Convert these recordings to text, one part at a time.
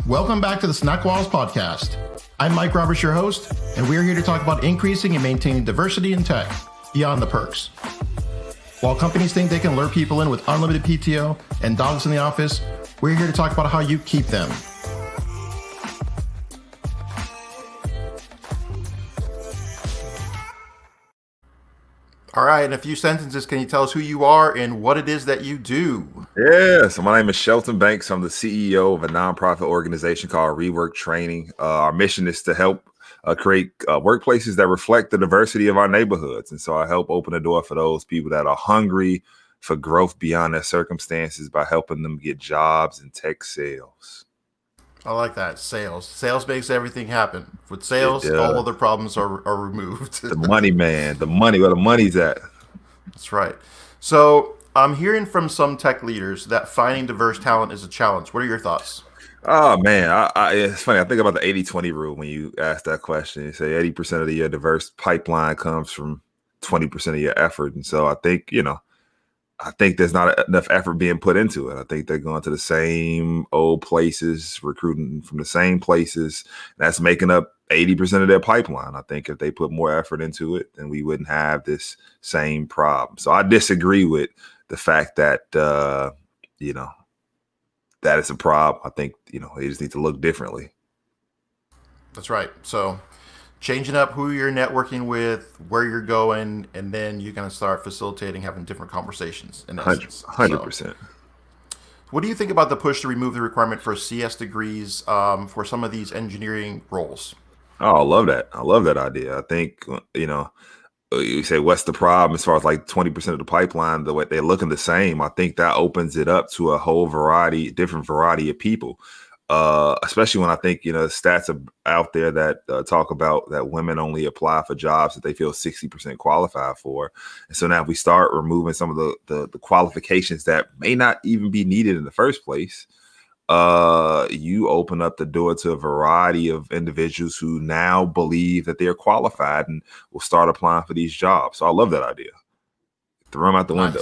Welcome back to the SnackWalls podcast. I'm Mike Roberts, your host, and we're here to talk about increasing and maintaining diversity in tech beyond the perks. While companies think they can lure people in with unlimited PTO and dogs in the office, we're here to talk about how you keep them. All right, in a few sentences, can you tell us who you are and what it is that you do? Yeah, so my name is Shelton Banks. I'm the CEO of a nonprofit organization called Rework Training. Our mission is to help create workplaces that reflect the diversity of our neighborhoods. And so I help open the door for those people that are hungry for growth beyond their circumstances by helping them get jobs in tech sales. I like that. Sales. Sales makes everything happen. With sales, all other problems are removed. The money, man. The money, where the money's at. That's right. So I'm hearing from some tech leaders that finding diverse talent is a challenge. What are your thoughts? Oh, man. It's funny. I think about the 80-20 rule when you ask that question. You say 80% of your diverse pipeline comes from 20% of your effort. And so I think, I think there's not enough effort being put into it. I think they're going to the same old places, recruiting from the same places. That's making up 80% of their pipeline. I think if they put more effort into it, then we wouldn't have this same problem. So I disagree with the fact that, that is a problem. I think, they just need to look differently. That's right. So changing up who you're networking with, where you're going, and then you're going to start facilitating, having different conversations. In essence. 100%. So, what do you think about the push to remove the requirement for CS degrees for some of these engineering roles? Oh, I love that. I love that idea. I think, you say, what's the problem as far as like 20% of the pipeline, the way they're looking the same. I think that opens it up to a whole different variety of people. Especially when I think, stats are out there that talk about that women only apply for jobs that they feel 60% qualified for. And so now if we start removing some of the qualifications that may not even be needed in the first place, you open up the door to a variety of individuals who now believe that they're qualified and will start applying for these jobs. So I love that idea. Throw them out the window.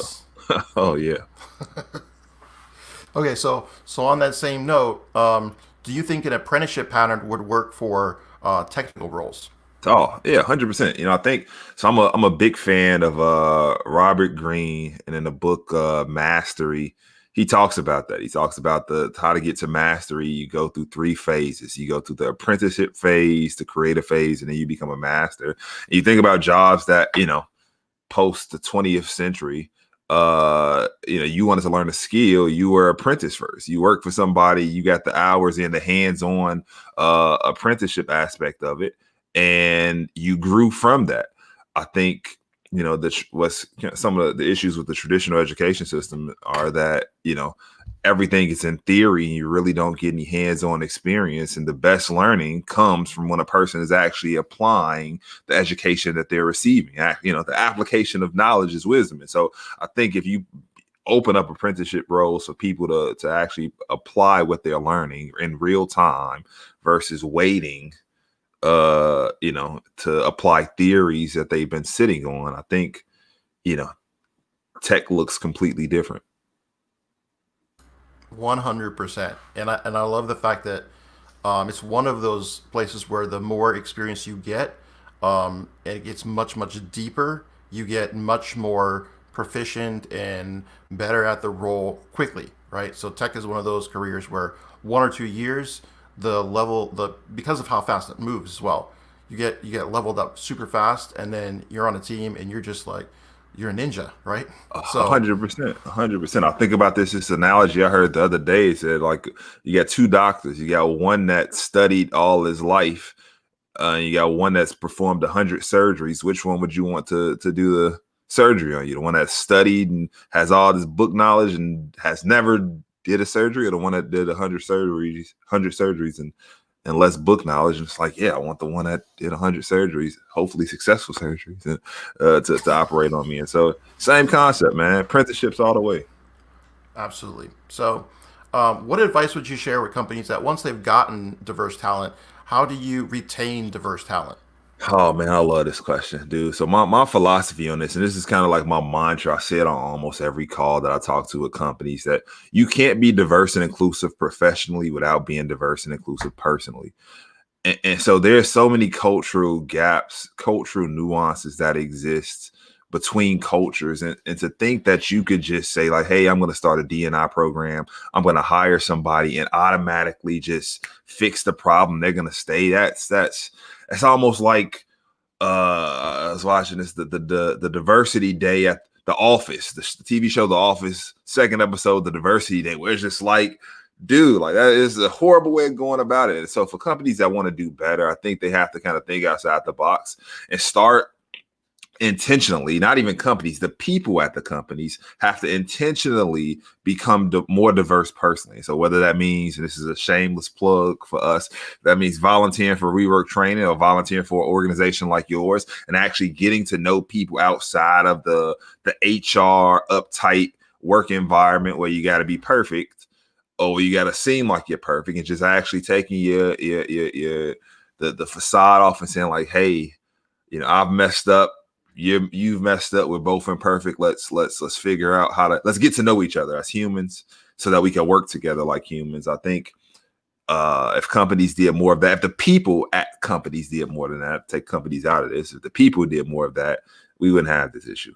Oh, yeah. Okay, so on that same note, do you think an apprenticeship pattern would work for technical roles? Oh, yeah, 100%. I think so. I'm a big fan of Robert Greene, and in the book Mastery, he talks about that. He talks about how to get to mastery. You go through 3 phases. You go through the apprenticeship phase, the creative phase, and then you become a master. And you think about jobs that post the 20th century. You wanted to learn a skill, you were apprentice first. You work for somebody, you got the hours in the hands-on apprenticeship aspect of it, and you grew from that. I think some of the issues with the traditional education system are that everything is in theory and you really don't get any hands-on experience, and the best learning comes from when a person is actually applying the education that they're receiving. The application of knowledge is wisdom. And so I think if you open up apprenticeship roles for people to actually apply what they're learning in real time versus waiting to apply theories that they've been sitting on, I think tech looks completely different. 100%. And I love the fact that it's one of those places where the more experience you get, it gets much, much deeper. You get much more proficient and better at the role quickly, right? So tech is one of those careers where 1 or 2 years, because of how fast it moves as well, you get leveled up super fast, and then you're on a team and you're just like, you're a ninja, right? So 100%. I think about this analogy I heard the other day. It said, like, you got 2 doctors. You got one that studied all his life. You got one that's performed 100 surgeries. Which one would you want to do the surgery on? You, the one that studied and has all this book knowledge and has never did a surgery, or the one that did 100 surgeries and less book knowledge? And it's like, yeah, I want the one that did 100 surgeries, hopefully successful surgeries, and to operate on me. And so same concept, man. Apprenticeships all the way. Absolutely. So what advice would you share with companies that once they've gotten diverse talent, how do you retain diverse talent? Oh man, I love this question, dude. So my philosophy on this, and this is kind of like my mantra. I say it on almost every call that I talk to with companies, that you can't be diverse and inclusive professionally without being diverse and inclusive personally. And so there's so many cultural gaps, cultural nuances that exist between cultures. And to think that you could just say like, hey, I'm going to start a DNI program, I'm going to hire somebody and automatically just fix the problem, they're going to stay. That's almost like I was watching this the diversity day at the Office, the TV show The Office, second episode, the diversity day, where it's just like, dude, like that is a horrible way of going about it. And so for companies that want to do better, I think they have to kind of think outside the box and start intentionally. Not even companies, the people at the companies have to intentionally become more diverse personally. So whether that means, and this is a shameless plug for us, that means volunteering for Rework Training or volunteering for an organization like yours and actually getting to know people outside of the HR uptight work environment where you got to be perfect or you got to seem like you're perfect, and just actually taking the facade off and saying like, hey, I've messed up. You've messed up. We're both imperfect. Let's figure out let's get to know each other as humans so that we can work together like humans. I think if companies did more of that, if the people at companies did more than that, take companies out of this, if the people did more of that, we wouldn't have this issue.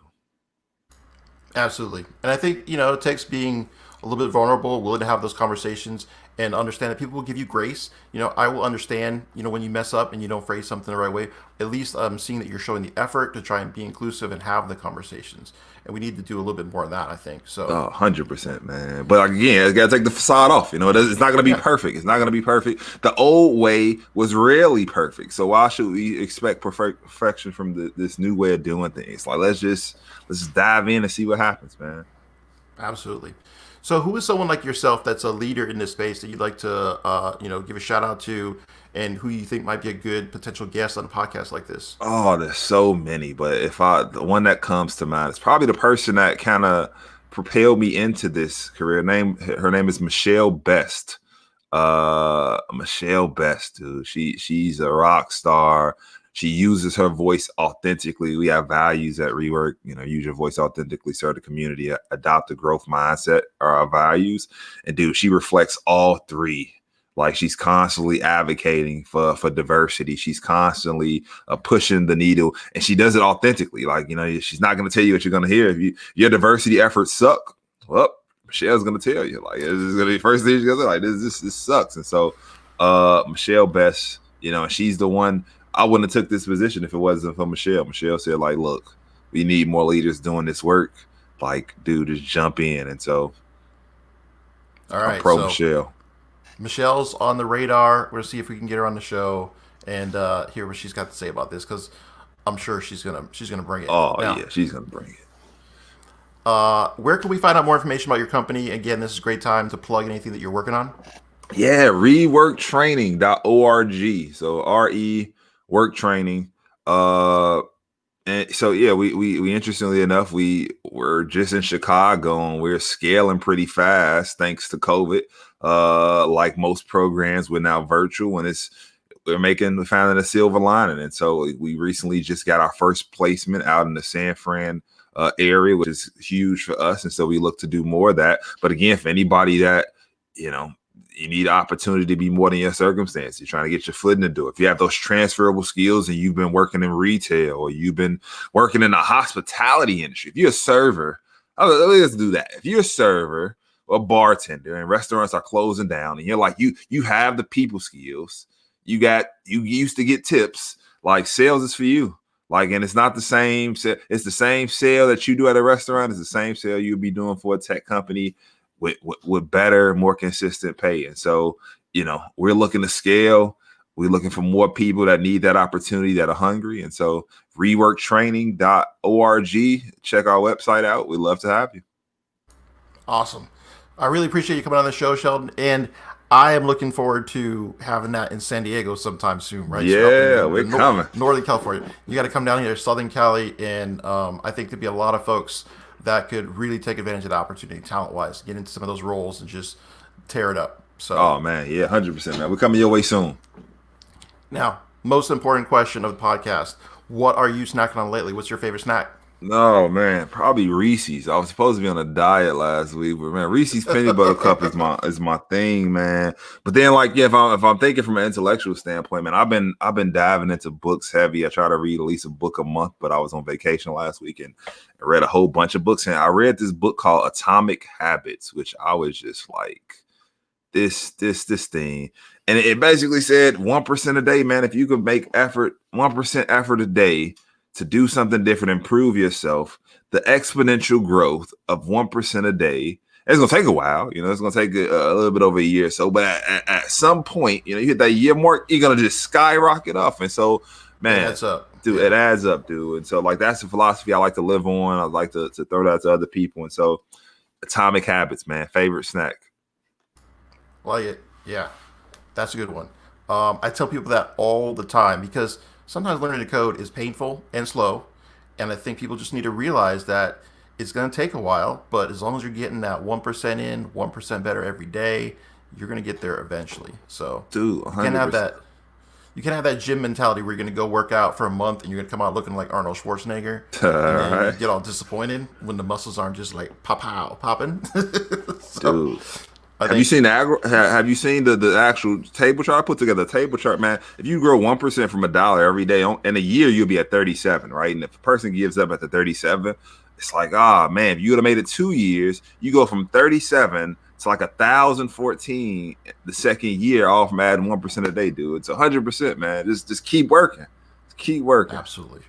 Absolutely. And I think, it takes being a little bit vulnerable, willing to have those conversations and understand that people will give you grace. I will understand, when you mess up and you don't phrase something the right way. At least I'm seeing that you're showing the effort to try and be inclusive and have the conversations. And we need to do a little bit more of that, I think. So, 100%, man. But like, again, it's got to take the facade off. It's not going to be yeah, perfect. It's not going to be perfect. The old way was rarely perfect. So why should we expect perfection from this new way of doing things? Like, let's dive in and see what happens, man. absolutely. So, who is someone like yourself that's a leader in this space that you'd like to, give a shout out to, and who you think might be a good potential guest on a podcast like this? Oh, there's so many, but the one that comes to mind is probably the person that kind of propelled me into this career. Her name is Michelle Best. Michelle Best, dude. She's a rock star. She uses her voice authentically. We have values at Rework, use your voice authentically, serve the community, adopt a growth mindset are our values. And dude, she reflects all three. Like, she's constantly advocating for diversity. She's constantly pushing the needle, and she does it authentically. Like, she's not going to tell you what you're going to hear. If your diversity efforts suck, well, Michelle's going to tell you. Like, this is going to be the first thing she's going to say. Like, this sucks. And so, Michelle Best, she's the one. I wouldn't have took this position if it wasn't for Michelle. Michelle said, like, look, we need more leaders doing this work. Like, dude, just jump in. And so, All I'm right. pro So, Michelle. Michelle's on the radar. We're going to see if we can get her on the show and hear what she's got to say about this, because I'm sure she's gonna bring it. Oh Now, yeah, she's gonna bring it. where can we find out more information about your company? Again, this is a great time to plug anything that you're working on. Yeah, reworktraining.org. So RE work training. And so yeah, we interestingly enough, we're just in Chicago and we're scaling pretty fast thanks to COVID. Like most programs, we're now virtual, and we're finding a silver lining. And so we recently just got our first placement out in the San Fran area, which is huge for us. And so we look to do more of that. But again, for anybody that, you need opportunity to be more than your circumstance. You're trying to get your foot in the door. If you have those transferable skills and you've been working in retail or you've been working in the hospitality industry, if you're a server, let's do that. If you're a server or bartender and restaurants are closing down and you're like, you have the people skills, you used to get tips, like, sales is for you. Like, and it's not the same. It's the same sale that you do at a restaurant. It's the same sale you'll be doing for a tech company with better, more consistent pay. And so, we're looking to scale. We're looking for more people that need that opportunity, that are hungry. And so reworktraining.org, check our website out. We'd love to have you. Awesome. I really appreciate you coming on the show, Sheldon, and I am looking forward to having that in San Diego sometime soon, right? Yeah, we're coming. Northern California. You got to come down here, Southern Cali, and I think there'd be a lot of folks that could really take advantage of the opportunity, talent-wise, get into some of those roles and just tear it up. So, Oh man, yeah, 100%, man. We're coming your way soon. now, most important question of the podcast. What are you snacking on lately? What's your favorite snack? No, man, probably Reese's. I was supposed to be on a diet last week, but man, Reese's peanut butter cup is my thing, man. But then, like, yeah, if I'm thinking from an intellectual standpoint, man, I've been diving into books heavy. I try to read at least a book a month, but I was on vacation last week and I read a whole bunch of books. And I read this book called Atomic Habits, which I was just like, this thing, and it basically said 1% a day, man. If you could make 1% effort a day to do something different, improve yourself, the exponential growth of 1% a day. It's gonna take a while, it's gonna take a little bit over a year or so, but at some point, you hit that year mark, you're gonna just skyrocket off. And so, It man, adds up. dude, Yeah. it adds up, dude. And so, like, that's the philosophy I like to live on. I like to throw that to other people. And so, Atomic Habits, man, favorite snack. Like it. Yeah. That's a good one. I tell people that all the time because sometimes learning to code is painful and slow. And I think people just need to realize that it's going to take a while, but as long as you're getting that 1% in, 1% better every day, you're going to get there eventually. So Dude, you can't have 100%. that. You can't have that gym mentality where you're going to go work out for a month and you're going to come out looking like Arnold Schwarzenegger, and All then you right, get all disappointed when the muscles aren't just like pop pow popping. So dude. I Have you think seen have you seen the actual table chart? I put together a table chart, man. If you grow 1% from a dollar every day in a year, you'll be at 37, right? And if a person gives up at the 37, it's like, man, if you would have made it 2 years, you go from 37 to like 1,014 the second year, all from adding 1% a day, dude. It's 100%, man. Just keep working. Just keep working. absolutely.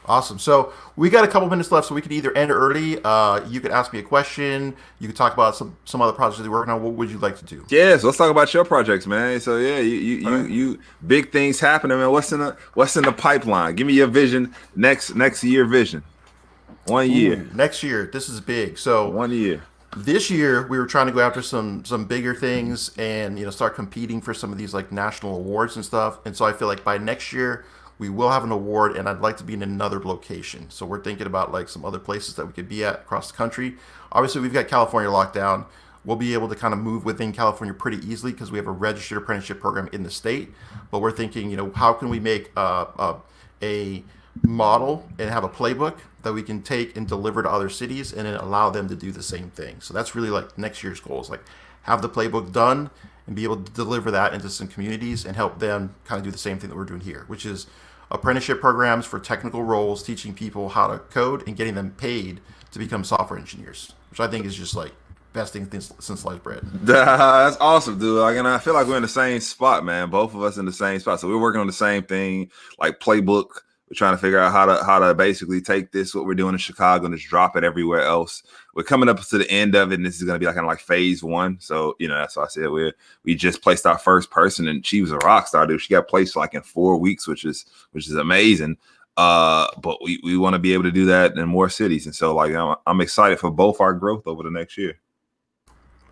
Awesome. So we got a couple minutes left, so we could either end early. You could ask me a question. You could talk about some other projects you're working on. What would you like to do? Yeah, so let's talk about your projects, man. So yeah, you you All you, right. you big things happening, man. What's in the pipeline? Give me your vision, next year vision. 1 year. Ooh, next year. This is big. So 1 year. this year we were trying to go after some bigger things and start competing for some of these like national awards and stuff. And so I feel like by next year we will have an award, and I'd like to be in another location. So we're thinking about like some other places that we could be at across the country. Obviously, we've got California locked down. We'll be able to kind of move within California pretty easily because we have a registered apprenticeship program in the state. But we're thinking, how can we make a model and have a playbook that we can take and deliver to other cities and then allow them to do the same thing. So that's really like next year's goal is like have the playbook done and be able to deliver that into some communities and help them kind of do the same thing that we're doing here, which is apprenticeship programs for technical roles, teaching people how to code and getting them paid to become software engineers, which I think is just like best thing since sliced bread. That's awesome, dude. Like, and I feel like we're in the same spot, man. Both of us in the same spot. So we're working on the same thing, like playbook. We're trying to figure out how to basically take this, what we're doing in Chicago, and just drop it everywhere else. We're coming up to the end of it, and this is going to be like kind of like phase one. So that's why I said we just placed our first person, and she was a rock star, dude. She got placed like in 4 weeks, which is amazing. But we want to be able to do that in more cities, and so like I'm excited for both our growth over the next year.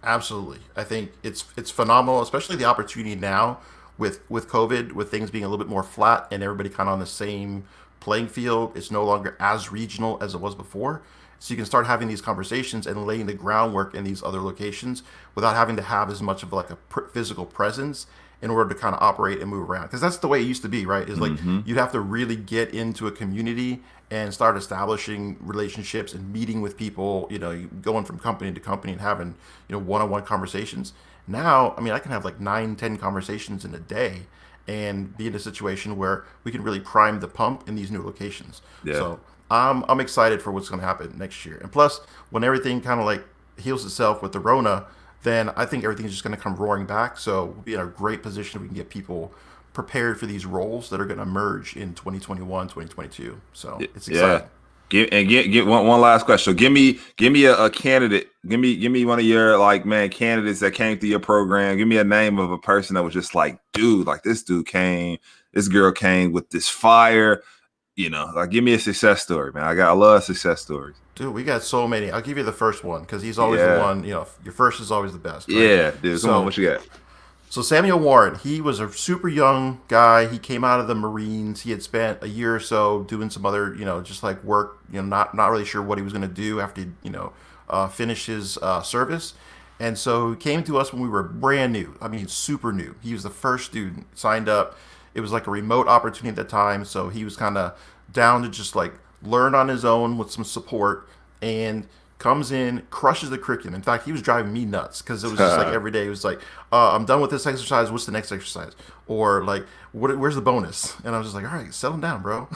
Absolutely. I think it's phenomenal, especially the opportunity now with COVID, with things being a little bit more flat and everybody kind of on the same playing field. It's no longer as regional as it was before. So you can start having these conversations and laying the groundwork in these other locations without having to have as much of like a physical presence in order to kind of operate and move around. Because that's the way it used to be, right? Is like you'd have to really get into a community and start establishing relationships and meeting with people, going from company to company and having, one-on-one conversations. Now, I mean, I can have like 9, 10 conversations in a day and be in a situation where we can really prime the pump in these new locations. Yeah. So I'm excited for what's going to happen next year. And plus, when everything kind of like heals itself with the Rona, then I think everything's just going to come roaring back. So we'll be in a great position. We can get people prepared for these roles that are going to emerge in 2021, 2022. So it's Yeah. exciting. Get one last question. So give me a candidate. Give me one of your like man candidates that came through your program. Give me a name of a person that was just like, dude, like this girl came with this fire. Like give me a success story, man. I love success stories. Dude, we got so many. I'll give you the first one because he's always the Yeah. one, your first is always the best, right? Yeah, dude. Come on, So what you got? So Samuel Warren, he was a super young guy. He came out of the Marines. He had spent a year or so doing some other, just like work, not really sure what he was going to do after he, finished his service. And so he came to us when we were brand new. I mean, super new. He was the first student, signed up, It was like a remote opportunity at the time, so he was kind of down to just like learn on his own with some support, and comes in, crushes the curriculum. In fact, he was driving me nuts because it was just like every day. It was like, I'm done with this exercise. What's the next exercise? Or like, where's the bonus? And I was just like, all right, settle down, bro.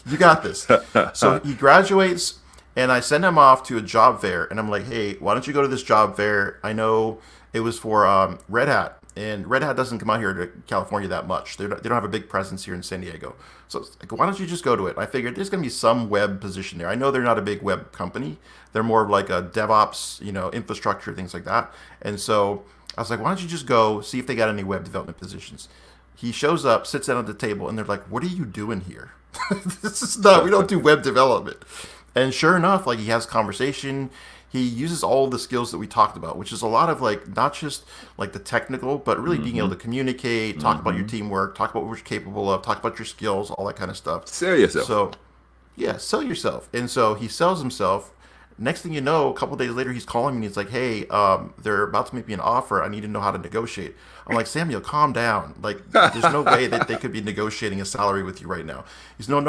You got this. So he graduates, and I send him off to a job fair. And I'm like, hey, why don't you go to this job fair? I know it was for Red Hat. And Red Hat doesn't come out here to California that much. They don't have a big presence here in San Diego. So it's like, why don't you just go to it? I figured there's going to be some web position there. I know they're not a big web company. They're more of like a DevOps, infrastructure, things like that. And so I was like, why don't you just go see if they got any web development positions? He shows up, sits down at the table, and they're like, what are you doing here? We don't do web development. And sure enough, like he has conversation. He uses all of the skills that we talked about, which is a lot of like not just like the technical, but really being able to communicate, talk about your teamwork, talk about what you're capable of, talk about your skills, all that kind of stuff. Sell yourself. So, yeah, sell yourself. And so he sells himself. Next thing you know, a couple days later, he's calling me and he's like, hey, they're about to make me an offer. I need to know how to negotiate. I'm like, Samuel, calm down. Like, there's no way that they could be negotiating a salary with you right now. He's no,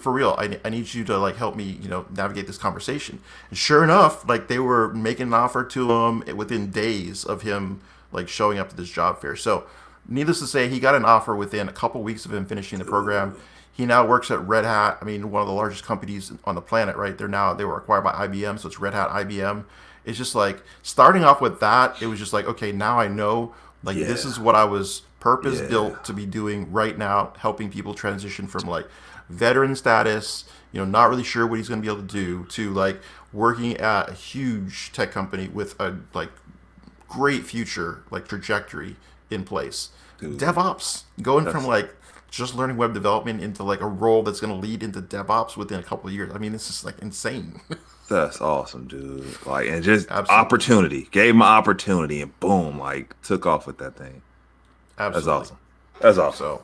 for real. I need you to like help me, navigate this conversation. And sure enough, like they were making an offer to him within days of him like showing up to this job fair. So needless to say, he got an offer within a couple weeks of him finishing the program. He now works at Red Hat. I mean, one of the largest companies on the planet, right? They were acquired by IBM, so it's Red Hat IBM. It's just like starting off with that, it was just like, okay, now I know like this is what I was purpose built to be doing right now, helping people transition from like veteran status, not really sure what he's going to be able to do, to like working at a huge tech company with a like great future like trajectory in place. Dude. DevOps, going from like just learning web development into like a role that's going to lead into DevOps within a couple of years. I mean, it's just like insane. That's awesome, dude. Like, and just opportunity. Gave him an opportunity and boom, like took off with that thing. Absolutely. That's awesome. That's awesome. So,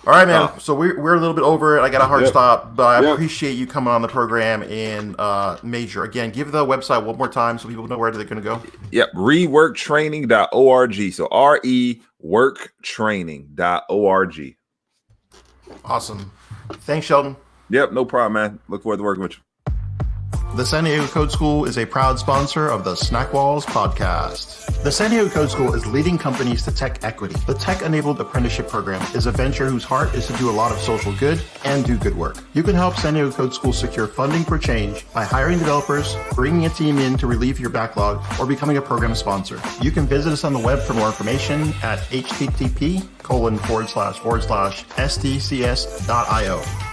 all right, man. So we're a little bit over it. I got a hard stop, but I appreciate you coming on the program. And Major, again, give the website one more time so people know where they're going to go. Yep. Reworktraining.org. So reworktraining.org. Awesome. Thanks, Shelton. Yep. No problem, man. Look forward to working with you. The San Diego Code School is a proud sponsor of the SnackWalls podcast. The San Diego Code School is leading companies to tech equity. The tech-enabled apprenticeship program is a venture whose heart is to do a lot of social good and do good work. You can help San Diego Code School secure funding for change by hiring developers, bringing a team in to relieve your backlog, or becoming a program sponsor. You can visit us on the web for more information at http://stcs.io.